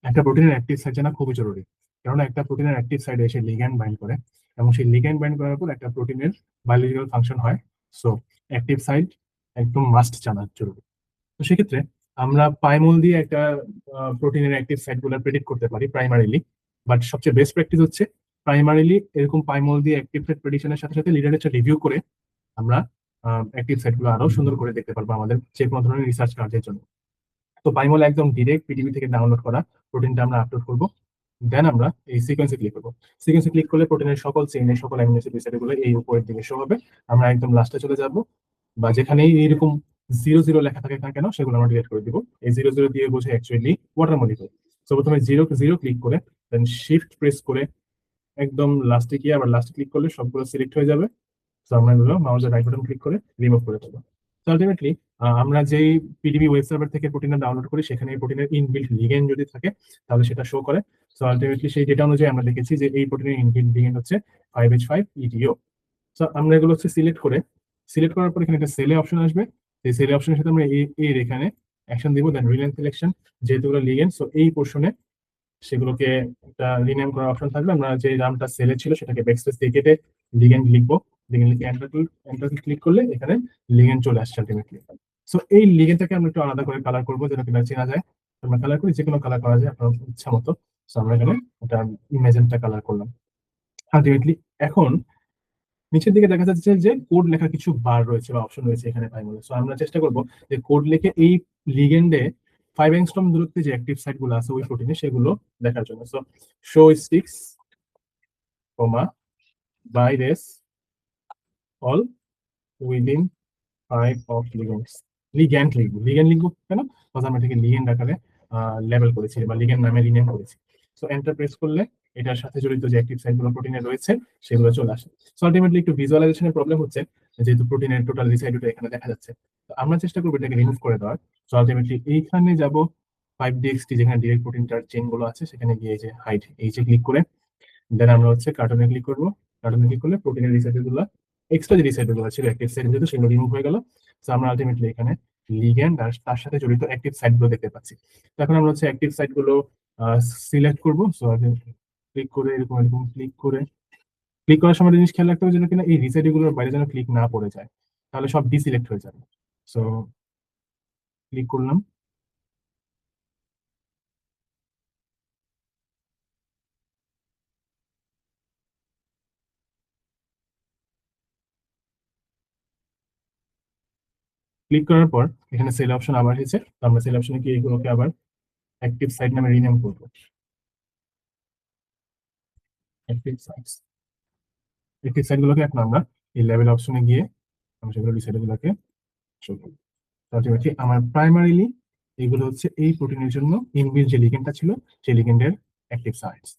একটা প্রোটিনের active site জানা খুবই জরুরি। কেননা একটা প্রোটিনের অ্যাক্টিভ সাইটে এসে লিগ্যান্ড বাইন্ড করে, এবং সেই লিগ্যান্ড বাইন্ড করার পর একটা প্রোটিনের বায়োলজিক্যাল ফাংশন হয়। সো অ্যাক্টিভ সাইট একদম মাস্ট জানা জরুরি। তো সেক্ষেত্রে আমরা পাইমোল দিয়ে একটা প্রোটিনের অ্যাক্টিভ সাইট গুলো প্রেডিক্ট করতে পারি প্রাইমারিলি। বাট সবচেয়ে বেস্ট প্র্যাকটিস হচ্ছে প্রাইমারিলি এরকম পাইমোল দিয়ে অ্যাক্টিভ সাইট প্রেডিকশনের সাথে সাথে লিটারেচার রিভিউ করে আমরা অ্যাক্টিভ সাইট গুলো আরো সুন্দর করে দেখতে পারবো আমাদের যে কোনো ধরনের রিসার্চ কাজের জন্য। তো পাইমল একদম ডিরেক্ট পিডিবি থেকে ডাউনলোড করা প্রোটিনটা আমরা আপলোড করব। দেন আমরা এই সিকোয়েন্সে ক্লিক করবো। সিকোয়েন্সে ক্লিক করলে প্রোটিনের সকল চেইনের সকল অ্যামিনো অ্যাসিড রিসাইড গুলো এই উপরের দিকে শো হবে। আমরা একদম লাস্টে চলে যাব, বা যেখানেই এইরকম 0 0 লেখা থাকে না কেন সেগুলো আমরা ডিলিট করে দিব। এই 0 0 দিয়ে বোঝে অ্যাকচুয়ালি ওয়াটার মলিকুল। তো প্রথমে 0 0 ক্লিক করে দেন শিফট প্রেস করে একদম লাস্টে গিয়ে আবার লাস্টে ক্লিক করলে সবগুলো সিলেক্ট হয়ে যাবে। তো আমরা এগুলো মাউসের রাইট বাটন ক্লিক করে রিমুভ করে দেবো। তো আলটিমেটলি আমরা যেই পিডিবি ওয়েব সার্ভার থেকে প্রোটিনটা ডাউনলোড করি সেখানে এই প্রোটিনের ইনবিল্ট লিগেন্ড যদি থাকে তাহলে সেটা শো করে। সো আলটিমেটলি সেই ডেটা অনুযায়ী আমরা দেখেছি যে এই প্রোটিনের ইনবিল্ট লিগেন্ড হচ্ছে 5H5 ETO। সো আমরা এগুলো হচ্ছে সিলেক্ট করার পর এখানে একটা সেলে অপশন আসবে। এই সেলে অপশনের সাথে আমরা এর এখানে অ্যাকশন দিব, দেন রিলেন্ট সিলেকশন। যেহেতু এগুলো লিগেন্ড সো এই পোর্শনে সেগুলোকে একটা রিনেম করার অপশন থাকবে। আমরা যে নামটা সেলে ছিল সেটাকে ব্যাকস্পেস দিয়ে কেটে লিগেন্ড লিখবো। লিগেন্ড লিখে এন্টার ক্লিক করলে এখানে লিগেন্ড চলে আসছে আলটিমেটলি। সো এই লিগেন্ডটাকে আমরা একটু আলাদা করে কালার করবো যেন কিনা চেনা যায়। আমরা কালার করি, যে কোনো কালার করা যায় আপনার ইচ্ছা মতো। সো আমরা এখানে একটা ইমেজেন্টটা কালার করলাম আলটিমেটলি। এখন নিচের দিকে দেখা যাচ্ছে যে কোড লেখার কিছু বার রয়েছে বা অপশন রয়েছে এখানে প্রাইমারি। সো আমরা চেষ্টা করব যে কোড লিখে এই লিগেন্ডে 5 অ্যাংস্ট্রম দূরত্বে যে অ্যাক্টিভ সাইট গুলো আছে ওই প্রোটিনে সেগুলো দেখার জন্য। সো শো স্টিক্স কমা বাইরেস all within 5 of legends. Legend লিখবো কেন? বিকজ আমরা এটাকে লিগেন্ড আকারে লেবেল করেছি বা লিগেন্ড নামে রিনেম করেছি। সো এন্টার প্রেস করলে এটার সাথে জড়িত যে অ্যাক্টিভ সাইট গুলো প্রোটিনে রয়েছে সেগুলো চলে আসে। সো আলটিমেটলি একটু ভিজুয়ালাইজেশনের প্রবলেম হচ্ছে যেহেতু প্রোটিনের টোটাল রিসাইডটা এখানে দেখা যাচ্ছে। তো আমরা চেষ্টা করবো এটাকে রিমুভ করে দেওয়ার। সো আলটিমেটলি এইখানে যাব 5DXT যেখানে ডিরেক্ট প্রোটিনটার চেইন গুলো আছে সেখানে গিয়ে যে হাইট এই যে ক্লিক করে দেন আমরা হচ্ছে কার্টুনে ক্লিক করবো। কার্টুনে ক্লিক করলে প্রোটিনের রিসাইকেল গুলো এক্সট্রা যে রিসাইকেল গুলো ছিল অ্যাক্টিভ সাইট যেহেতু সেগুলো রিমুভ হয়ে গেল। তো আমরা আলটিমেটলি এখানে লিগ্যান্ড আর তার সাথে জড়িত অ্যাক্টিভ সাইট গুলো দেখতে পাচ্ছি। তো এখন আমরা হচ্ছে অ্যাক্টিভ সাইট গুলো সিলেক্ট করবো। সো আগে ক্লিক করে এরকম এরকম ক্লিক করার সময় জিনিস খেয়াল রাখতে হবে যেন কিনা এই রিসাইড গুলোর বাইরে যেন ক্লিক না পড়ে যায়, তাহলে সব ডিসিলেক্ট হয়ে যাবে। সো ক্লিক করলাম। ক্লিক করার পর এখানে সেল অপশন আবার এসেছে। তো আমরা সেল অপশনে গিয়ে এগুলোকে আবার অ্যাক্টিভ সাইট নামে রিনেম করবো। অ্যাক্টিভ সাইটস অ্যাক্টিভ সাইট গুলোকে এখন আমরা এই লেভেল অপশনে গিয়ে আমরা সেগুলো রিসাইট গুলোকে শো করবো। আলটিমেটলি আমার প্রাইমারিলি এগুলো হচ্ছে এই প্রোটিনের জন্য ইনবিল্ট যে লিগেন্ডটা ছিল সেই লিগেন্ডের অ্যাক্টিভ সাইটস।